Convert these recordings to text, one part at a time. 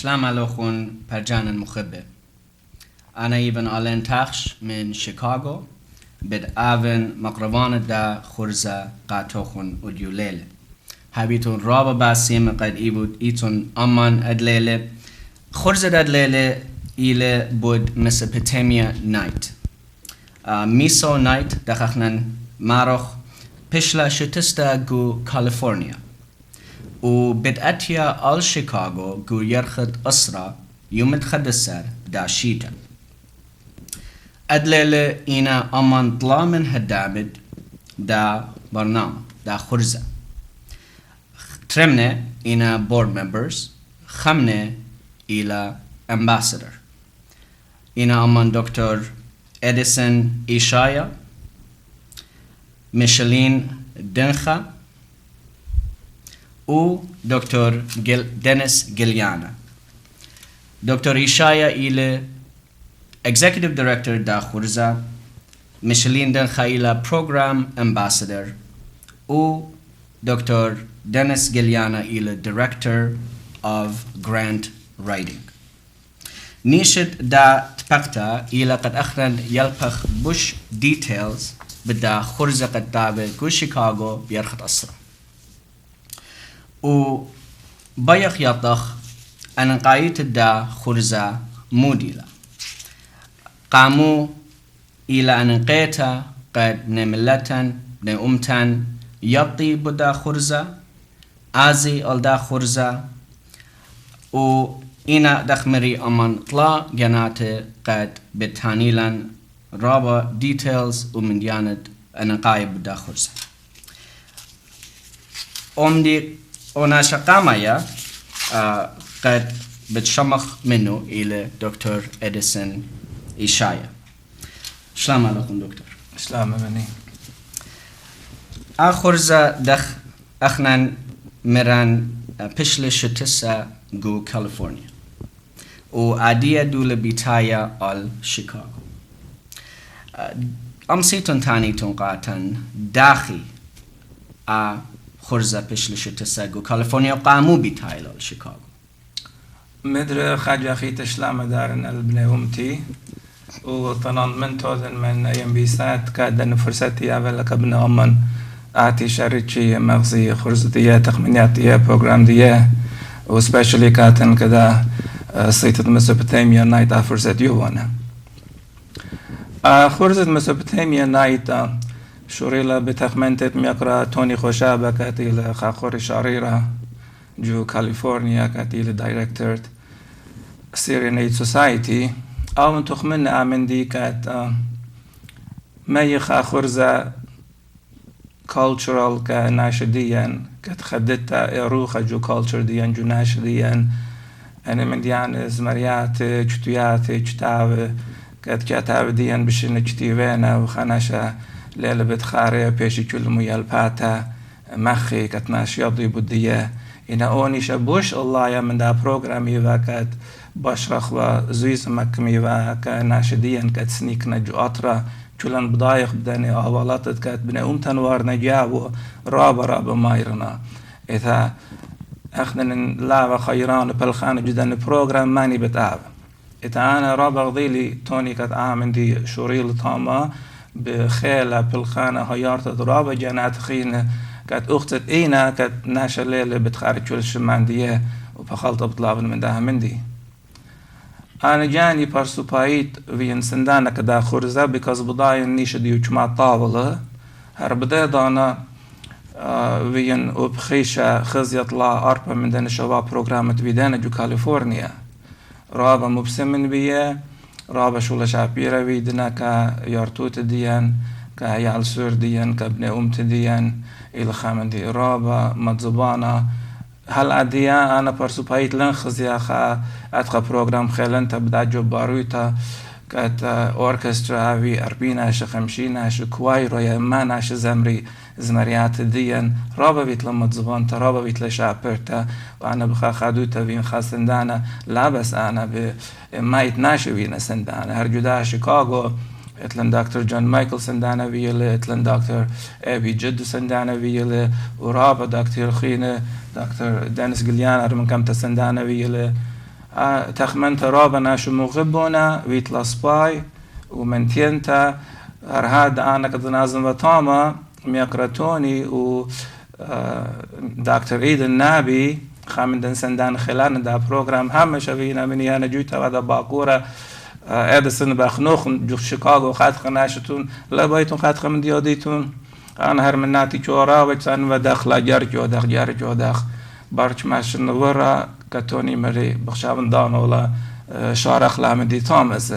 شلام عليكم برجان المخبة. أنا ابن آلين تخش من شيكاغو بدأون مقربان دا خرزة قاتوخن وديوليلة. هبيتون رابا باسيم قد إيتون أمان أدليلة. خرزة أدليلة إلى بود Mesopotamia night. ميسو night دخخنن ماروخ بشلا شتستا جو كاليفورنيا. وبدأتيا آل شيكاغو جو يرخد أسرة يوم تخدسر دا شيتا. أدليلة إنا أمان طلا من هدامد دا برنامج دا خرزة. ترمنا إنا board members. خمنا إلى ambassador. إنا أمان دكتور إديسون إيشايا ميشيلين دنخا و دكتور دينيس جيليانا. دكتور إيشايا إلى executive director دا خرزة. ميشيلين دنخا إلى program ambassador و دكتور دينيس جيليانا إلى director of grant writing. نيشد دا تبقتا إلى قد أخرن يلبخ بوش details بدا خرزة قد دابة كو شيكاغو بيرخط أسرة. و بيخ يطخ أن قايت دا خرزة موديلا. قامو إلى أن قيتا قد نملتن نأمتن يطي بدا خرزة آزي ألدا خرزة و إنا دخمري أمان طلا جنات قد بتانيلن رابا details ومن ديانت أنا قايب بدا خرزة. أمدي أنا شقامايا قد بتشمخ منه إلى دكتور إديسون إيشايا. سلام عليكم دكتور. سلام بني. خرزة دخ أخنان مران بشل شتسا جو كاليفورنيا وعادية دولة بيتايا آل شيكاغو. أمسيتون تاني تنقاتن داخي خرزة بشل شتسا جو كاليفورنيا قامو بيتايا آل شيكاغو. مدر خاجة خي تشلام دارن البني ومتي وطنان من توزن من أيام بيسات كادن فرصتي أولك ابن أمن آتي شاريتشي مغزي خرزتية تخمينياتية بروغرام دية وسبيشالي كاتن كذا صيتة Mesopotamian night فرصة يوانا خرزة Mesopotamian night شوريلا بتخمنتت ميقرا توني خوشابة كاتيل خاخوري شاريرا جو كاليفورنيا كاتيل دايركتور Assyrian Aid Society أو من تخمن آمن دي كات ما يخا خرزة cultural كناشديا كتخدتها روخة جو culture ديان جو ناشديا أنا من ديان زمريات جتويات جتاو كتكتاو ديان بشين جتيوانا وخاناشا ليلة بتخاري بيشي كل ميالباتا مخي كتناش يضي بدية إنا أوني شبوش الله يا من دا بروغرامي وكت بشرخ وزويز مكمي وكناشديا كتسنيكنا جو أطرا كلن بضايق بدني أهوالاتت كات بني أمتن وارنا جاو رابا مايرنا إذا أخذنا لاوا خيران بالخان جدا بروغرام ماني بتعب إذا أنا رابا غضيلي توني كات آمن دي شوريل طاما بخيلة بالخانة هيارتت رابا جانات خينة كات أختت إينا كات ناشا ليلة بتخارج كل الشمان ديه وبخلط بطلابن من داها من دي أنا جاني برسوبايت وين سندانا كدا خرزة بكاز بضاين نيش ديو جمع طاولة هربدا دانا وين وبخيشة خز يطلع أربع من دان الشباب بروغرامة بيدانا جو كاليفورنيا رابا مبسمن بيه رابا شولا شابيرا ويدنا كيارتوت ديان كعيال سور ديان كابن أمت ديان إلى خامن دي رابا متزبانا هل عادية أنا برسوبايت لن خزيا خا أتخا بروغرام خيلن تبدأ جو بارويتا كات أوركسترا في أربيناش خمشيناش كوايرو يا ماناش زمريات ديان رابا بيت لما تزبانتا رابا بيت لشابرتا وأنا بخا خادوتا بين خاسندانا لا بس أنا بمايت ناشوين سندانا هرجودا شيكاغو اتلن دكتور جون مايكل سندانا ويله اتلن دكتور ابي جد سندانا ويله ورابا دكتور خينه دكتور دينيس جيليانا من كم تسندانا ويله تخمنت رابنا شو مغبونا ويتلا سباي ومنتينتا هاد أنا قد نازم وطاما ميقرتوني و دكتور عيد النابي خامندن سندان خلال دا بروجرام هم شوينا مني أنا جويتا ودا باقورة ادسن بخنوخ جو شيكاغو خات خناشتون لا بيتون خات خمن ديوديتون أنا هرمناتي جورا وجسان وداخل جارج بارش ماشن ورا كتوني مري بخشابن دان ولا شارخ لامدي توماس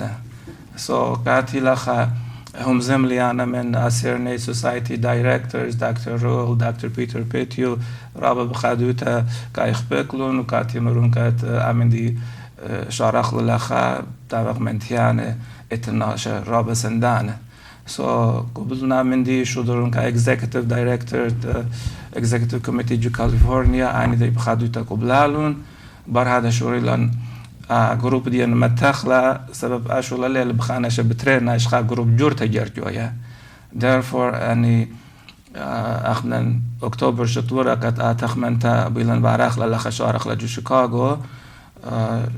سو كاتي لخا هم زملي أنا من Assyrian Society Directors دكتور رول دكتور بيتر بيتيو رابا بخادوتا كايخ بكلون وكاتي مرون كات أمندي شارخ لخا طبق منتيانه اتناشا رابا سندانه سو قبلنا من دي شودرون كا executive director executive committee جو كاليفورنيا اني دي بخادوتا قبلالون بار هذا شوريلان جروب دي متخلا سبب اشولا ليل بخانش بترين اشخا جروب جورتا جرجويا therefore اني اخنا اكتوبر شطورا كات اتخمنتا بيلان باراخ للخ شارخ لجو شيكاغو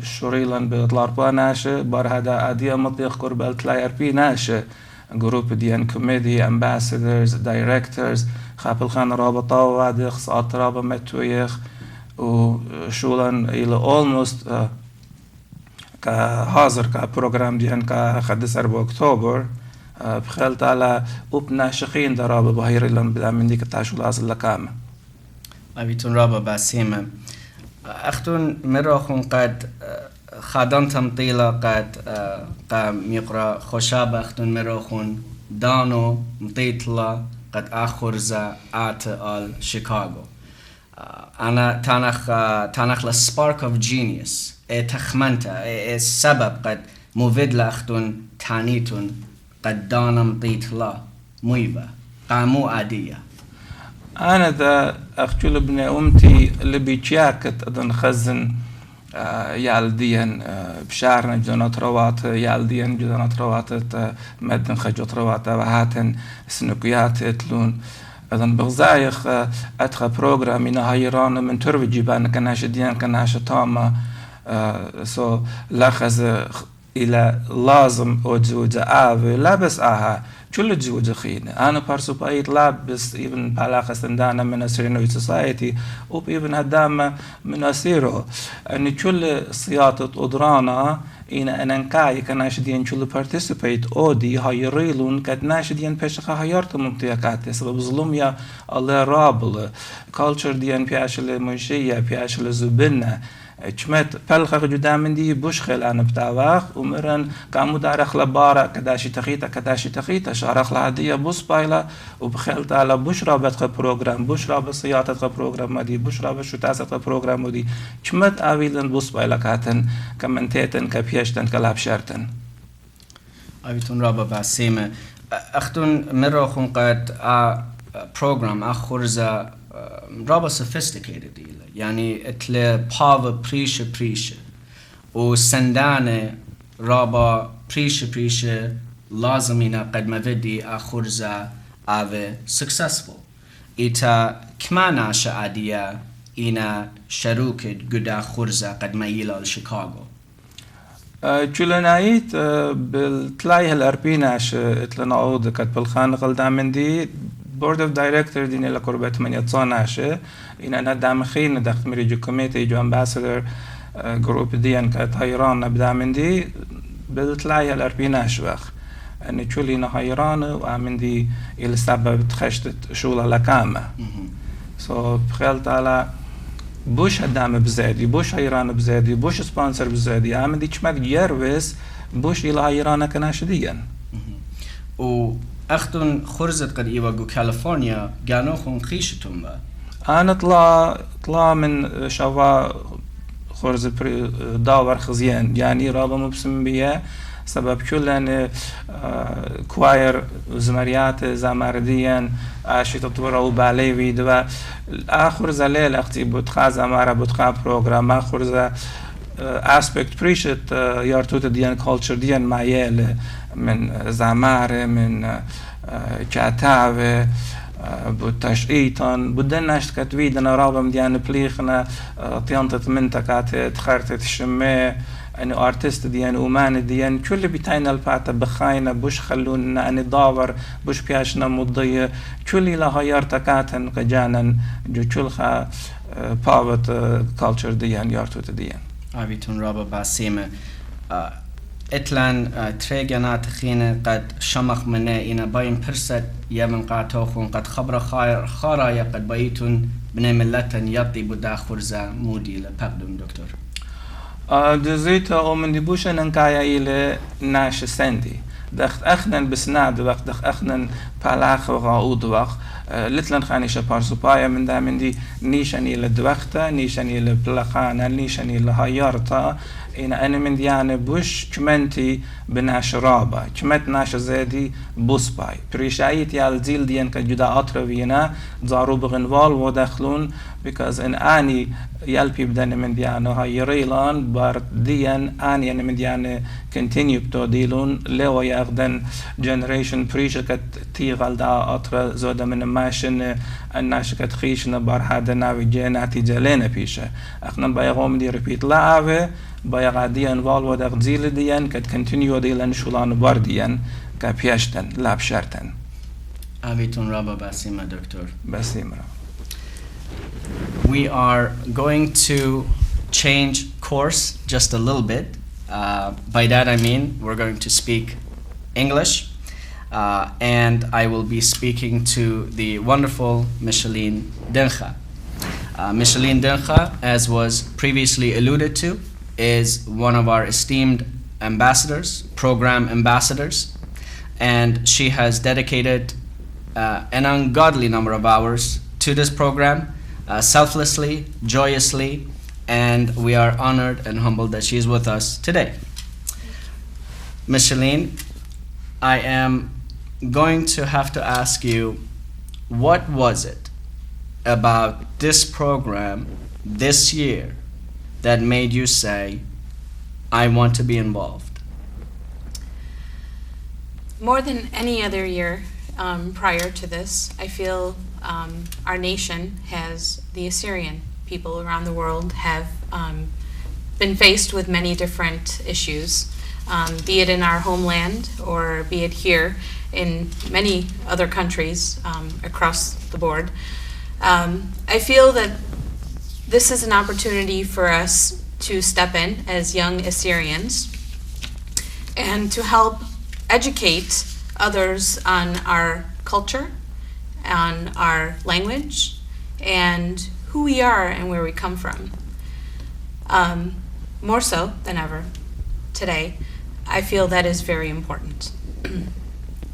شوريلان بطلاربا ناش بار هذا اديا مطيخ قرب تلاي ار بي ناش جروب ديان كوميدي امباسادرز دايركتورز خابل خان رابطه وادخ ساعات رابطه متويخ وشولان الى almost كحاضر كبروجرام ديان كخدس 4 اكتوبر بخلت على اوبنا شخين درابه بهيرلان بلا من ديك تاشول اصل لكام ابيتون رابا باسيمه اختون مراخون قد خادمتم طيلة قد ميقرا خشابة اختون مراخون دانو مطيطلة قد اخرزة ال شيكاغو انا تانخ لسبارك اوف جينيوس تخمنتا السبب قد موفيد لاختون تانيتون قد دانا مطيطلة مويبة قامو عادية أنا ذا أختول ابن أمتي اللي بيتشاكت أدن خزن يالدين بشارنا جدونات روات يالدين جدونات روات مدن خجوت روات وهاتن سنوكيات اتلون أدن بغزايخ أدخل بروغرامي نهايران من تربي جيبان كناش ديان كناش تاما سو لخز إلى لازم أجوز آوي لا بس آها كل جوج خينة أنا بارسو بايت لابس إبن بالاخ سندانا من Assyrian Society وبإبن هدام من أسيرو أن كل سياطة أدرانا إن أنكاي كناش ديان كل participate أودي هايريلون كد ناش ديان بشخة هايرت ممتيكات سبب ظلميا الله رابل culture ديان بياشل منشية بياشل زبنة چمت پلخ جدا من دی بوش خل أنا بتاعه ومرن كامو دارخ لبارة كداشي تخيتا شارخ لعدية بوس بايلا وبخلت على بوش رابط خبروغرام بوش رابط سياطة خبروغرام مدي بوش رابط شتاسة خبروغرام مدي چمت آويلن بوس بايلا كاتن كمنتيتن كبيشتن كلاب شرتن أبيتون رابا باسيمة أختون مراخون قد program أخرزة رابا sophisticated يعني اتل باو بريشة وسندانة رابا بريشة لازمينا قد ما بدي أخرزة آوه successful إتا كمان عشا عادية إنا شروكت قدا خرزة قد ما يلا لشيكاغو جلنايت بالتلاي هالأربين عشا اتلنا عودة كد بالخانق الدامن دي بورد اوف دايركتور دين الى قربة 18 ان انا دام خين دخت مري جو كوميتي جو امباسادور جروب ديان كات هيران نبدا من دي بتلاقي الاربيناش واخ ان تشولي نهيران وامن دي الى سبب تخشت شولا لكامه سو بخلت على بوش هدام بزادي بوش هيران بزادي بوش سبونسر بزادي امن دي چمك يروس بوش الى هيران كناش ديان و أختون خرزت قد إيواغو كاليفورنيا قانو خون خيشتهم با أنا طلع من شوا خرز داور خزيان يعني رابا مبسم بيه سبب كلن كواير زمريات زمرديان عشي تطورا وباليوي دوا آخر زليل أختي بتخا زمارة بتخا بروغرام آخر ز aspect بريشت يارتوت ديان culture ديان مايل من زمارة من جاتاوه بتشقيطا بدناش كتويدنا رابم ديان بليخنا طيانتة منتكات تخارتة الشماء أن أرتست ديان أمان ديان كل بتاعنا البعتة بخاينة بوش خلونا أن داور بوش بياشنا مضية كل لها يرتكاتن قجانا جو كلها باوت culture ديان يارتوت ديان آبيتون رابا باسيمة اتلان تريجانات خينة قد شمخ منا إنا باين برست يمن قاتوخون قد خبر خارايا قد بايتون بنا ملتن يطي بدا خرزة مودي لبقدم دكتور دزيتا ومن ديبوشن انكايا إلى ناش سندي دخت أخنن بسناد وقت دخت أخنن بالاخ وغاود وقت لتلن خانيشة بارسوبايا من دا من دي نيشان إلى دوختا نيشان إلى بلقانا نيشان إلى هايارتا أنا من ديانة بوش كمنتي بناش رابا كمت ناش زادي بوسباي بريشايت يالزيل ديان كجدا أطربينا زارو بغنوال ودخلون because in أني يالبي بدن من ديانة هاي ريلان بار ديان أني من ديانة continue بتو ديلون لو ياخدن generation بريشة كت تيغال دا أطرا زودا من ماشن الناش كت خيشنا بار هذا ناوي جيناتي جالينا بيشة أخنا بايغوم دي ريبيت لاعوه بايغاديان والو داق زيل ديان كت continue ديلن شولان بار ديان كبيشتن لاب شرطن آبيتون رابا باسيمة دكتور باسيمة We are going to change course just a little bit. By that I mean we're going to speak English, and I will be speaking to the wonderful Micheline Dencha. Micheline Dencha, as was previously alluded to, is one of our esteemed ambassadors, program ambassadors, and she has dedicated an ungodly number of hours to this program, selflessly, joyously, and we are honored and humbled that she is with us today. Micheline, I am going to have to ask you, what was it about this program this year that made you say, I want to be involved? More than any other year prior to this, I feel our nation has, the Assyrian people around the world have been faced with many different issues, be it in our homeland or be it here in many other countries across the board. I feel that this is an opportunity for us to step in as young Assyrians and to help educate others on our culture, on our language, and who we are and where we come from. More so than ever today, I feel that is very important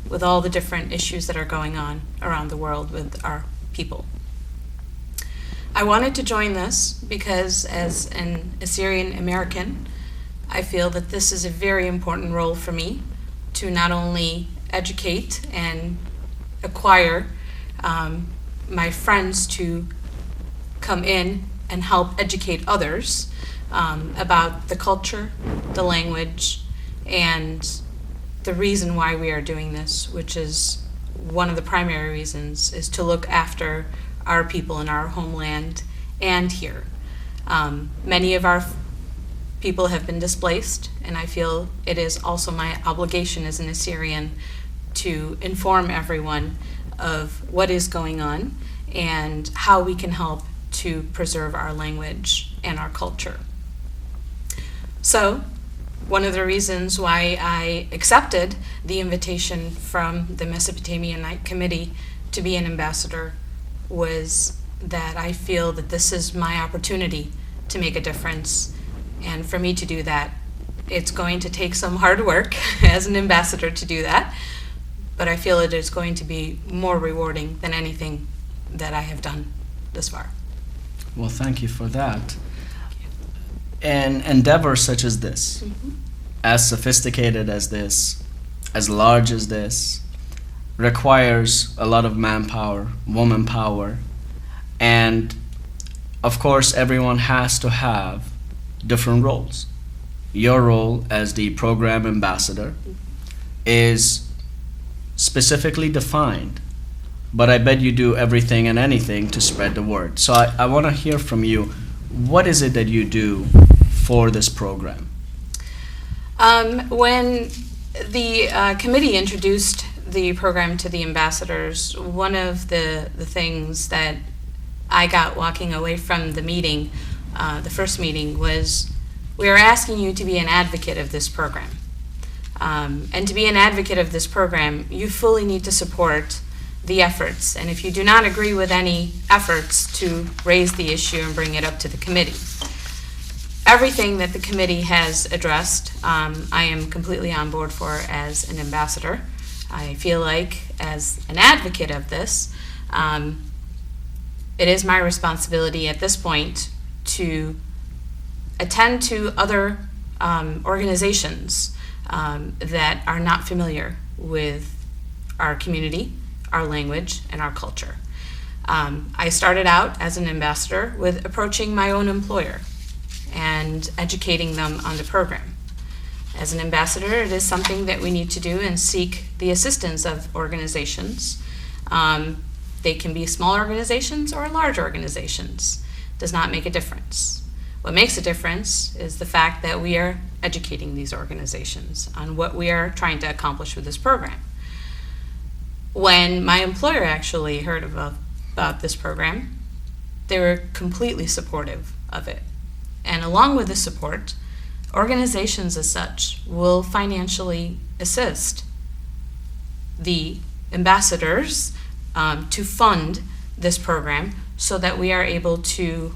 with all the different issues that are going on around the world with our people. I wanted to join this because as an Assyrian American, I feel that this is a very important role for me to not only educate and acquire my friends to come in and help educate others about the culture, the language, and the reason why we are doing this, which is one of the primary reasons, is to look after our people in our homeland and here. Many of our people have been displaced, and I feel it is also my obligation as an Assyrian to inform everyone of what is going on and how we can help to preserve our language and our culture. So, one of the reasons why I accepted the invitation from the Mesopotamian Committee to be an ambassador was that I feel that this is my opportunity to make a difference. And for me to do that, it's going to take some hard work as an ambassador to do that, but I feel it is going to be more rewarding than anything that I have done this far. Well, thank you for that. An endeavor such as this, as sophisticated as this, as large as this, requires a lot of manpower, woman power, and of course everyone has to have different roles. Your role as the program ambassador is specifically defined but I bet you do everything and anything to spread the word. So I want to hear from you, what is it that you do for this program? When the committee introduced the program to the ambassadors, one of the things that I got walking away from the meeting, the first meeting, was we are asking you to be an advocate of this program. And to be an advocate of this program, you fully need to support the efforts. And if you do not agree with any efforts to raise the issue and bring it up to the committee, everything that the committee has addressed, I am completely on board for as an ambassador. I feel like as an advocate of this, it is my responsibility at this point to attend to other organizations that are not familiar with our community, our language, and our culture. I started out as an ambassador with approaching my own employer and educating them on the program. As an ambassador, it is something that we need to do and seek the assistance of organizations. They can be small organizations or large organizations. Does not make a difference. What makes a difference is the fact that we are educating these organizations on what we are trying to accomplish with this program. When my employer actually heard about this program, they were completely supportive of it. And along with the support, organizations as such will financially assist the ambassadors to fund this program so that we are able to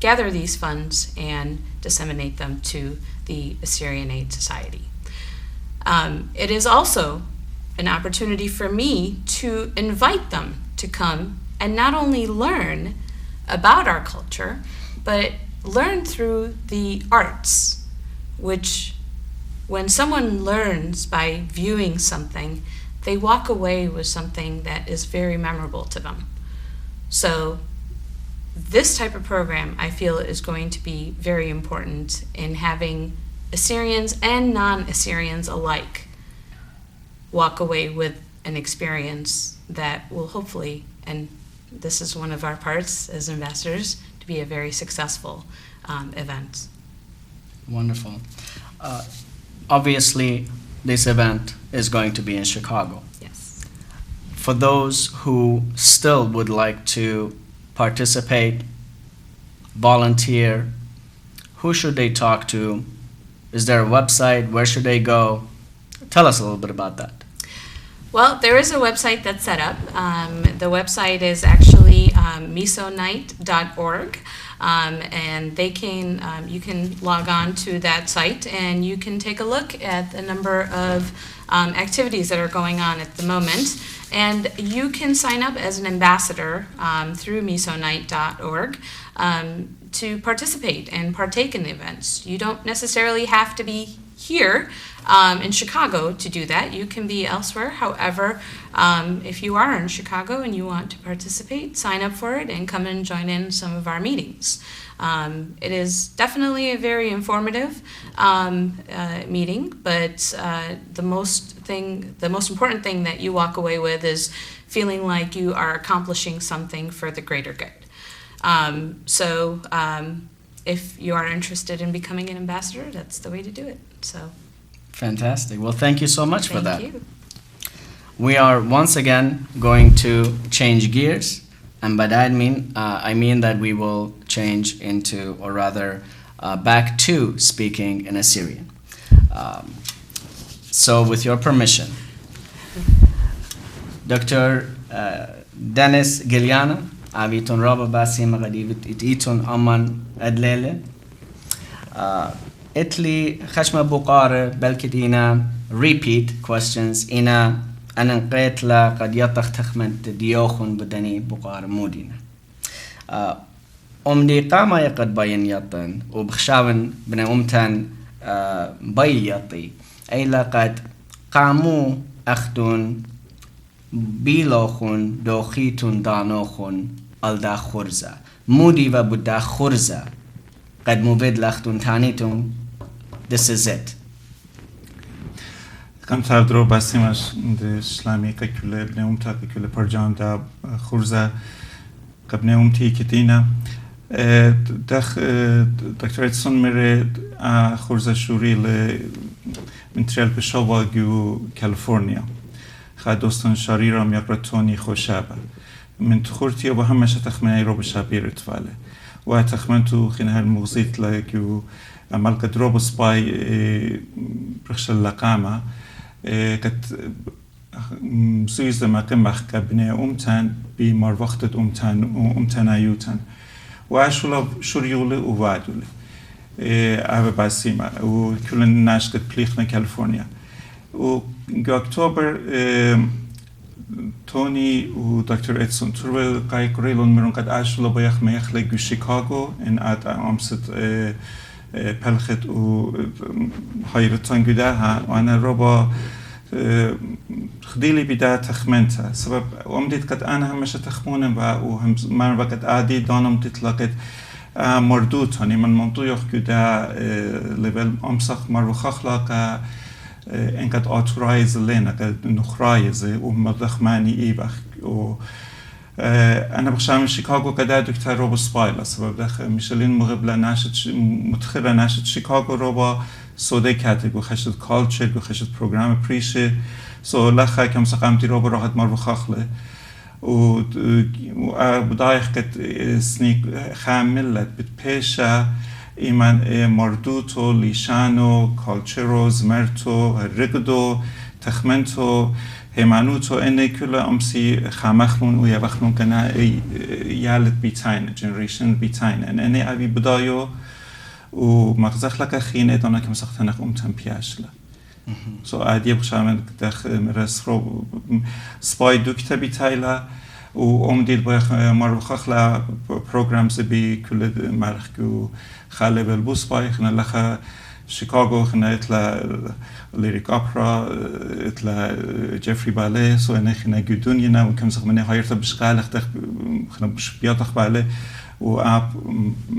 gather these funds and disseminate them to the Assyrian Aid Society. It is also an opportunity for me to invite them to come and not only learn about our culture, but learn through the arts, which when someone learns by viewing something, they walk away with something that is very memorable to them. So this type of program, I feel, is going to be very important in having Assyrians and non-Assyrians alike walk away with an experience that will hopefully, and this is one of our parts as ambassadors, to be a very successful event. Wonderful. Obviously, this event is going to be in Chicago. Yes. For those who still would like to participate, volunteer, who should they talk to? Is there a website? Where should they go? Tell us a little bit about that. Well, there is a website that's set up. The website is actually mesonight.org, and they can you can log on to that site and you can take a look at the number of activities that are going on at the moment. And you can sign up as an ambassador through mesonight.org to participate and partake in the events. You don't necessarily have to be here in Chicago to do that. You can be elsewhere. However, if you are in Chicago and you want to participate, sign up for it and come and join in some of our meetings. It is definitely a very informative meeting, but the most important thing that you walk away with is feeling like you are accomplishing something for the greater good. So if you are interested in becoming an ambassador, that's the way to do it. So. Fantastic. Well, thank you so much for that. Thank you. We are once again going to change gears, and by that I mean that we will change into, or rather, back to speaking in Assyrian. So, with your permission, Dr. Dennis Giuliana, Aviton Roba Basim Gadivit Iton Aman Adlele. Italy خشمة بقارة بلكدينا repeat questions إنا أنا نقيت لا قد يطخ تخمن تديوخن بدني بقارة مودينا أمدي قاما يقد بين يطن وبخشاون بن أمتن بيطي أي لقد قاموا أخدون بيلوخن دوخيتون دانوخن الدا خرزة مودي وبدا خرزة قد موفد لختون تانيتون. This is it. كم تردرو بسيمش إسلامي ككل بنيوم تا ككل برجان دا خورزة كبنيوم تي كتينا دخ دكتور إتسون مرة خورزة شوري من تريال بشواجو كاليفورنيا خا دوستان شريرام يقرأتوني خوشابه من تخورتي و همش تخمني رو بشابير تفاله و تخمنتو خينها المغزيت لكيو عمل قد روبو سباي برخش اللقامة كت سويز لما قمخ كبني أمتان بمار وقتت أمتان أيوتان وعشولا شريولي ووادولي أبا باسيما وكل الناس قد بليخنا كاليفورنيا و أكتوبر توني و دكتور إتسون تروي قاي كوريلون مرون قد عاشولا بيخ ميخلق شيكاغو إن آد أمست پلخت و هایرتان گوده ها و انا ربا خديلي بدا تخمنتها سبب ومديت قد انا همش تخمونم و هم من وقت عادي دانم تطلقت مردود هني من منطوق گوده لبل امسخ مرو خخلاق انقد آتورايز لنا قد نخرايز و مدخماني ايبخ و أنا بخشام شيكاغو كده دكتور روبو سبايلا سبب دخ ميشلين مغبلا ناشد متخرة ناشد شيكاغو روبا سوده كاتگو خشد كالتشر گو خشد پروگرام پريشه سو لخا كم سقامتي روبو راحت مرو خخله و بدايخ قد سنيك خاملت بتبيشا إيمان مردوتو ليشانو كالتشرو زمرتو رقدو تخمنتو همانوتو إنه كل أمسي خامخلون ويا بخلون كنا يالت بيتاين جنريشن بيتاين إنه أبي بدايو ومغزخ لك خينة دانا كم سختنك أمتن بياشله سو عادي بخشامن دخ مرسرو سباي دوكتا بيتايلا و أمديد بايخ مروخخ لا بروجرامز بي كل مرخكو خاله بالبوس بايخ نلخا شيكاغو خنا اتلا ليريك أوبرا اتلا جيفري باليه سو إنه خنا جدون ينا وكم سخ مني هايرتا بشقال اختخ خنا بش بياتخ باليه وآب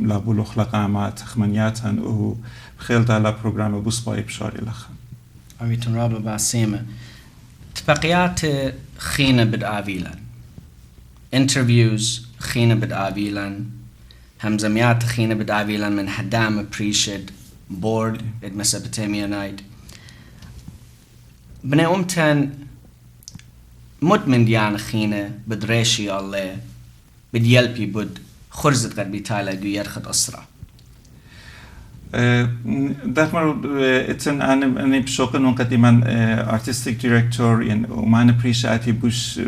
لابولو خلق عامات تخمنياتن و خيل دالا بروجرام بوس باي بشاري لخا أبيتون رابا باسيمة تبقيات خينة بدآفيلان interviews خينة بدآفيلان همزميات خينة بدآفيلان من حدام بريشد board at Mesopotamianite بني أمتن مدمن ديان خينة بدريشي الله بديلبي بد خرزت قد بيتالا دو يرخد أسرع دخمر اتن أنا بشوق إنه قديما artistic director يعني وما نبريشاتي بوش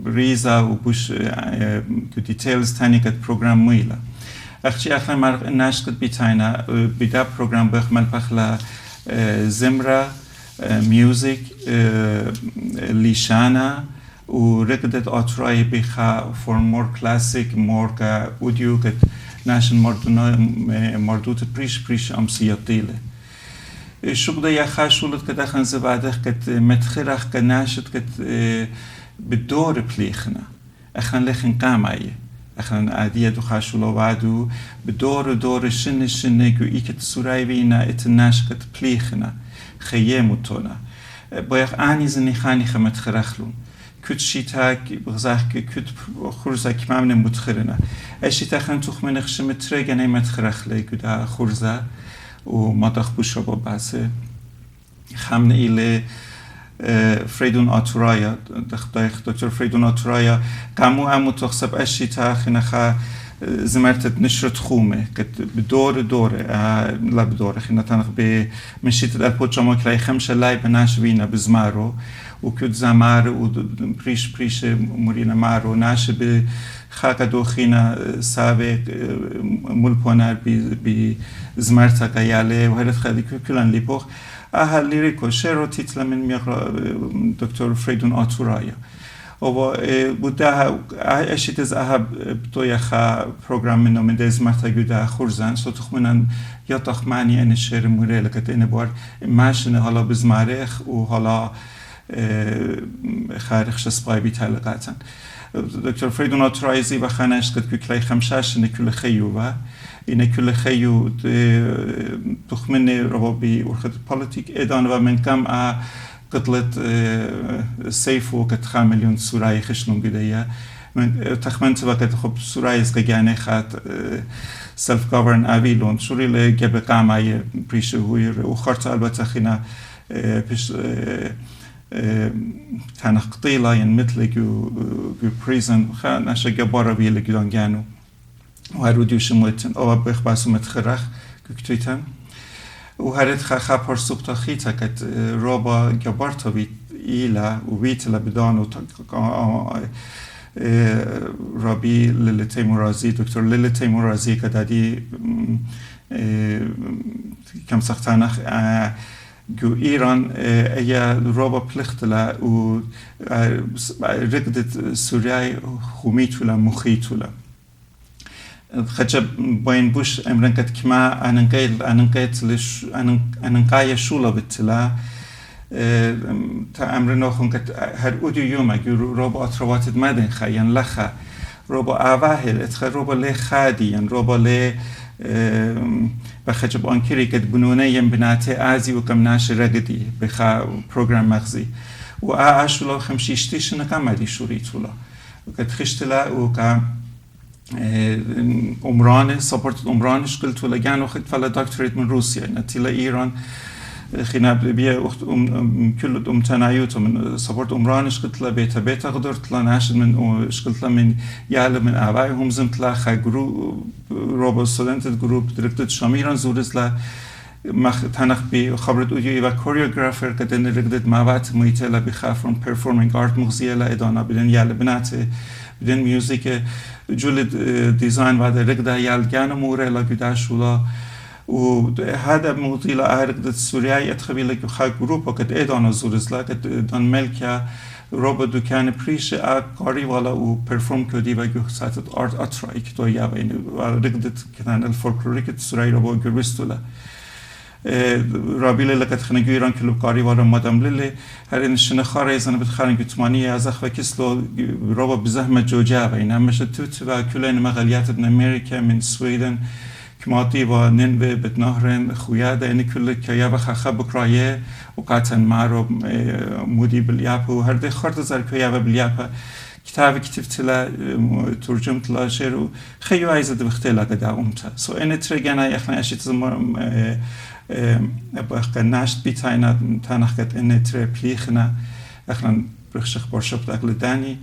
بريزا وبوش details تاني قد program ميلا أختي أخلا مر ناش قد بيتاينا بدا program بخمل بخلا زمرة music ليشانا ورقدت آتراي بخا for more classic more كا audio قد ناشن مردوت بريش أمسيات ديله الشغل يا خاشولت كده خنز بعده قد متخرخ كناشت قد بالدور بليخنا أخن لخن قامعي أخن عادية دو خاشولو بعدو بدور شن جو إيكت سوراي بينا اتناش قد بليخنا خياموتونا بايخ آني زني خاني خمتخرخلون كت شيتاك بغزاك كت خرزة كمامن متخرنا أشيتا خن تخمن خشم ترجع متخرخ لي كده خرزة وما تخبوش ربا باسه خمن إلى فريدون آتورايا دكتور فريدون آتورايا قامو تخسب أشيتا خنخا زمرت نشرت خومه كت بدور لا بدور خنا تنخ بمشيت البوتشامو كلاي خمسة لاي بناشوينا بزمارو وكد زمار وبريش مورينا مارو ناش بخاك دوخينا سابق ملبونار بزمرتا قيالي وهرت خالي كلان ليبوخ أهل ليريكو شيرو تيتلا من ميقرا دكتور فريدون آتورايا و بوده اشیت از اهب توی خا پروگرام منو من دز مرتا گوده خورزن سو تخمنن یا تخمانی ان شعر موره لکت این بار ماشن حالا بزمارخ و حالا خارخش سپای بی تعلقاتن دکتور فریدون آترایزی و خانش قد کلی خمساش نکل خیوبه اینه کل خیو تخمني ربابي ورخد بوليتيك إدان ومن كم قتلت سيفو كت 5 مليون سوراي خشنون قدية من تخمنت وقت خب سوراي زغاني خات سلف گورن اویلون شوری ل گب قامای پریشه هویر و خرط البته خینا پیش تنقطيلا ين مثل جو بريزن خا نشه جبارا بيل جدان جانو وهروديو شموتن او بخباسو متخرخ كتويتن وهرت خا پرسوبتا خيتا كت روبا جبارتا بيت إيلا وبيتلا بدانو رابي ليلي تيمورازي دكتور ليلي تيمورازي كدادي كم سختانخ جو إيران ايا روبا پلختلا و رقدت سورياي خوميتولا مخيتولا خجب باين بوش امرن كت كما اننقايا شولا بتلا تا امرن اخون كت هر اوديو يوم جو روبا اترواتد مدن خيان لخا روبا اواهل اتخ روبا لي خادي ين روبا لي بخجب آنکری که بنونه یم بناته ازی و کم ناش رگدی بخا پروگرام مغزی و آشولا خمشیشتیش نکامدی شوری تولا و که تخشتلا و که عمران سپورت عمرانش کل تولا گن و خد فلا دکتریت من روسیه نتیلا ایران خینا بیا کل امتناعیت من سپورت عمرانش کتلا بیتا قدرت لا ناشد من شکلتلا من یال من آوای هم زمتلا خگرو روبا استودنت گروپ درکت شامیران زورزلا مخ تنخ بی خبرت اودیوی و کوریوگرافر که دن رگدت مواد میتلا بخافرون پرفورمینگ آرت مغزیلا ادانا بدن یال بناته بدن میوزیک جول دیزاین و رگدا یال گان موره لا گداشولا و هذا موطيل أهرقد السوريا يتخبي لك خا جروب وقت إدانا زورزلا قد دان ملكا روبا دوكان بريش قاري ولا و perform كودي وجو ساتت ارت اتراي كتو يا بين رقدت كان الفولكلوريك السوريا روبا جربستولا رابيل لقد خنجو إيران كلوب قاري ولا مادام للي هر إن شنخار يزن بتخارن جتمانية أزخ وكسلو روبا بزحمة جوجا بين همش توت و كلين مغاليات من أمريكا من سويدن كماتي و ننبه بتنهرن خويادة إن كل كيابة خخ بكراية وقاتن معرب مودي باليابة وهرده خرد زر كيابة باليابة كتاب كتبت له ترجمت له شعر خيو عايزة بختلا قدا أمتا سو إن ترجعنا إحنا أشيت زمر بخ ناشت بيتاينا تناخت إن تربليخنا إحنا برخشخ برشبت أقل داني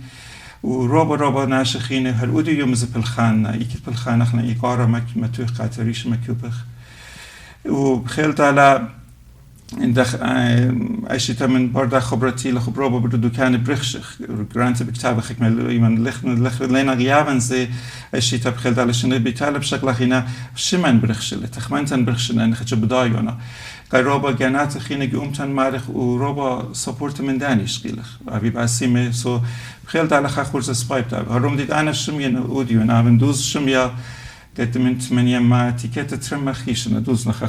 وروبا ناشخينه هل اودي يوم زبلخان يكت بالخان احنا ايقاره ما توي قاتريش مكوبخ وبخيلت على اندخ اشيتا من بردا خبرتي لخبروبا بدو دكان برخشخ جرانت بكتاب خكمل ايمن لخ لينا غيابن زي اشيتا بخيلت على شنو بيتال بشكل خينا شمن برخشل تخمنتن برخشل ان خج بدايونا روبا جنات خينه قومتن مارخ وروبا سبورت من دانيش قيلخ ابي باسيمه سو خيلت على خورز سبايب تاع هروم ديت انا شمين اوديو انا بندوز شميا قد من 8 ما تيكت ترم خيش ندوز نخ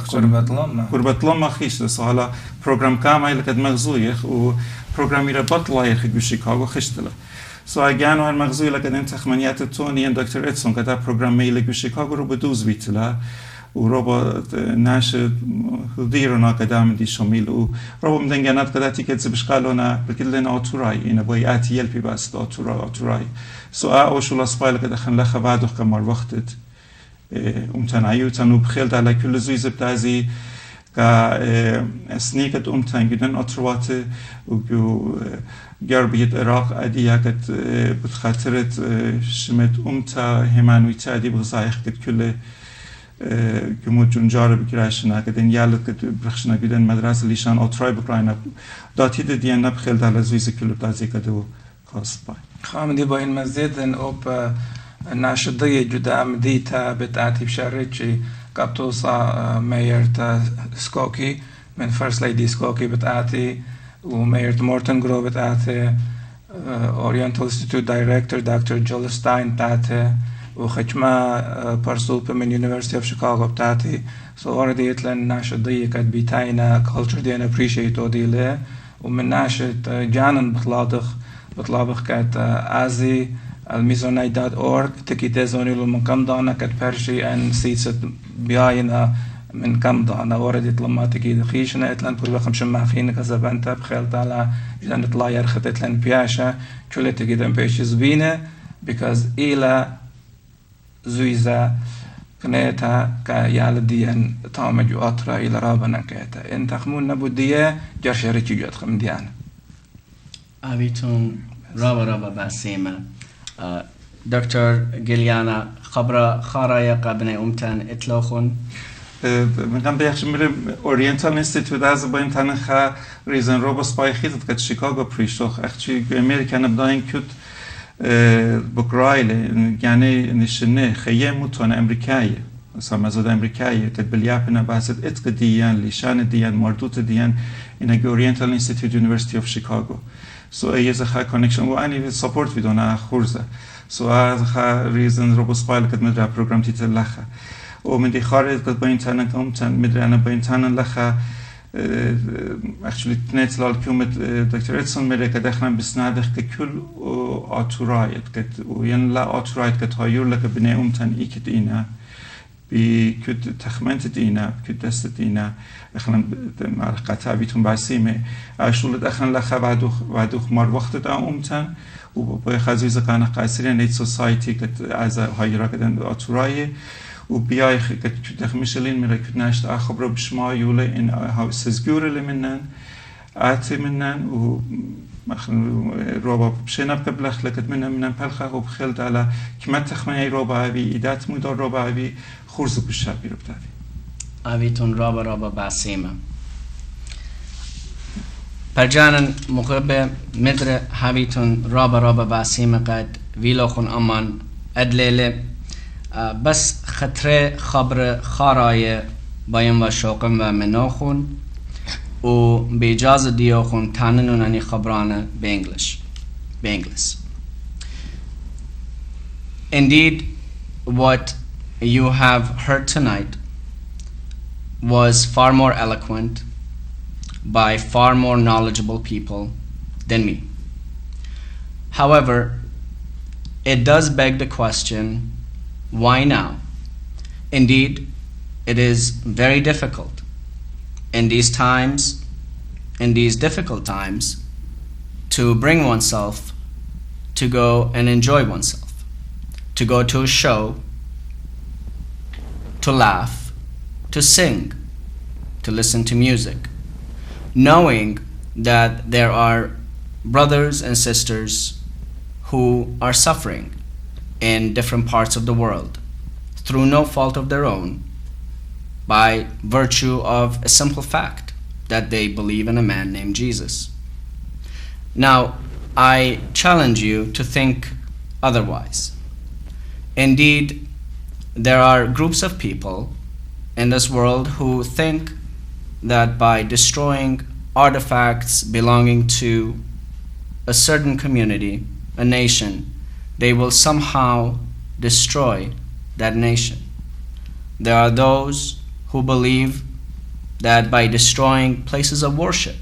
قربت لما خيش سوالا بروجرام كامل قد مغزويخ و بروجرامي ربطلا يخ شيكاغو خشتله سو اگان هر مغزوي لقد انت خمنيات توني دكتور ادسون قد بروجرام ميل شيكاغو رو بدوز بيتلا وروبا ناش ديرنا قدام دي شميل وروبا من دنجانات قداتي كتس بشقالونا بكلنا اوتوراي انا بوي اتي يلبي بس اوتوراي سو اوشولا سبايل قد خن لخ بعد كمر وقتت امتنعيوتن وبخيلت على كل زويز بتازي كا سنيكت امتن جدن اوتروات وجو غربيت عراق اديا كت بتخاطرت شمت امتا همانويت ادي بغزايخ كت كل كمو جنجار بكراشنا كدن يالت كت برخشنا جدن مدرسة ليشان اوتراي بكراينا داتي ديان نبخيلت على زويز كل بتازي كدو كاست باي خامدي باين مزيدن اوب ناشدية جدا مديتا بتاعتي بشارتشي كابتوسا مايرتا سكوكي من فرست ليدي سكوكي بتاعتي ومايرت مورتن جرو بتاعتي اورينتال انستيتوت دايركتور دكتور جول ستاين بتاعتي وخدمة برسوبة من يونيفرسيتي اوف شيكاغو بتاعتي سو اوريدي لان ناشدية كانت بيتاينا كولتشر دي انا ابريشيت وديله ومن ناشد جانن بطلابخ كانت ازي الميزوناي.org تكيتي زونيلو من كم دانا كت برشي ان سيتس بياينا من كم دانا وردت لما تكيد خيشنا اتلان كل بخم شمع فينا كزبانتا بخيلت على جدان اطلع يرخت اتلان بياشا كل تكيدن بيش زبينة because إلى زويزة كنيتا كيال ديان تامجو أطرا إلى رابنا كيتا إن تخمون نبو ديا جرشة ريكي جوت خم ديانا أبيتون رابا باسيمة دكتور جيليانا خبرة خارايا قابنة أمتان إتلوخون من قبل بيخش میرم اورینتال اینستیتوت از با این تنخه ریزن رو باز پای خیزت که شیکاگو پریشتوخ اخچی امریکن بداین کت بکرایل یعنی نشنه خیه متون امریکایی سامزاد امریکایی که بلیاپنا بحثت اتق دیان لیشان دیان مردوت دیان اینه اورینتال اینستیتوت یونیورسیتی اف شیکاگو سو ایز خا کانکشن و انی سپورت ویدونا خورزه سو از خا ریزن رو باز پای که مدرا پروگرام تیتر لخه و من دی خارج قد با این تنن کم تن مدرنا با این تنن لخه actually تنت لال کیومت دکتر اتسون میره که دخلن بسنادخ که کل آتورایت که و ین لا آتورایت که تایور لکه بنه تن ای کت اینا بی کد تخمنت دینا کد دست دینا دخلن قطع بیتون بسیمه اشول دخلن لخه بعدو خمار وقت دا تن و با خزیز قانه قصری نیت سوسایتی که از هایرا کدن آتورایه و بیای که تخمیشلین میره که نشت خبر بشما یوله این ها سزگور لی منن آتی منن و مثلا روبا بشینب قبلخ لکت منن پلخه و بخیلد علا کمت تخمینی روبا عوی ایدات مودار روبا عوی خورز بشابی رو بتاوی عویتون رابا باسیمه پرجانن مقرب مدر هاویتون رابا باسیمه قد ویلوخون امان ادلیله بس خطره خبر خارای بایم و شوقم و مناخون و بیجاز دیوخون تاننون انی خبرانه به انگلیس. Indeed, what you have heard tonight was far more eloquent by far more knowledgeable people than me. However, it does beg the question, why now? Indeed, it is very difficult in these times, in these difficult times, to bring oneself to go and enjoy oneself, to go to a show, to laugh, to sing, to listen to music, knowing that there are brothers and sisters who are suffering in different parts of the world through no fault of their own, by virtue of a simple fact that they believe in a man named Jesus. Now, I challenge you to think otherwise. Indeed, there are groups of people in this world who think that by destroying artifacts belonging to a certain community, a nation, they will somehow destroy that nation. There are those who believe that by destroying places of worship,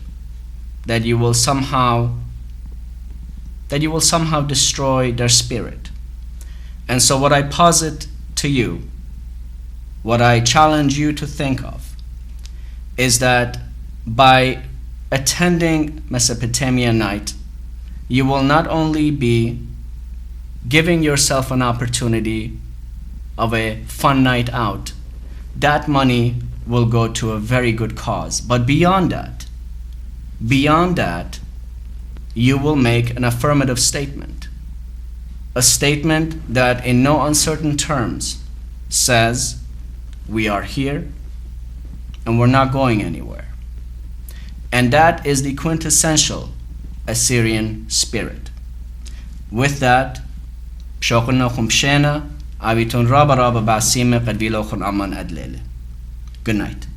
that you will somehow destroy their spirit. And so what I posit to you, what I challenge you to think of, is that by attending Mesopotamian night, you will not only be giving yourself an opportunity of a fun night out, that money will go to a very good cause. But beyond that, you will make an affirmative statement. A statement that in no uncertain terms says, we are here and we're not going anywhere. And that is the quintessential Assyrian spirit. With that, شوقنا خمشينا عبيتون رابا باسيمة قد بيلوخن أمان أدليلة. Good night.